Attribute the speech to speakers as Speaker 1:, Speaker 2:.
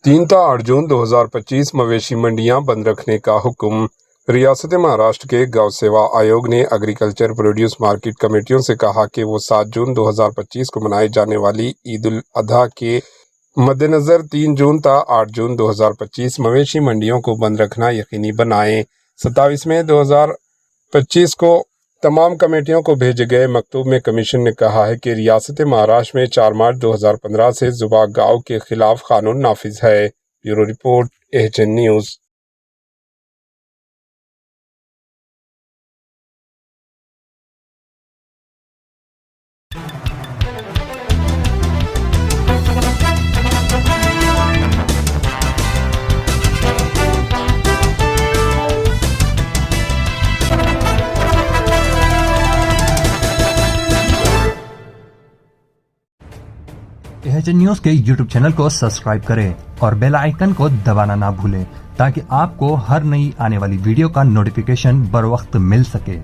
Speaker 1: 3 تا 8 جون 2025 مویشی منڈیاں بند رکھنے کا حکم۔ ریاست مہاراشٹر کے گو سیوا آیوگ نے ایگریکلچر پروڈیوس مارکیٹ کمیٹیوں سے کہا کہ وہ 7 جون 2025 کو منائی جانے والی عید الاضحیٰ کے مد نظر 3 جون تا 8 جون 2025 مویشی منڈیوں کو بند رکھنا یقینی بنائیں۔ 27 مئی 2025 کو تمام کمیٹیوں کو بھیجے گئے مکتوب میں کمیشن نے کہا ہے کہ ریاست مہاراشٹر میں 4 مارچ 2015 سے ذبح گاؤں کے خلاف قانون نافذ ہے۔ Bureau report AHN news.
Speaker 2: AHN news کے YouTube چینل کو سبسکرائب کریں اور بیل آئیکن کو دبانا نہ بھولیں تاکہ آپ کو ہر نئی آنے والی ویڈیو کا نوٹیفیکیشن بر وقت مل سکے۔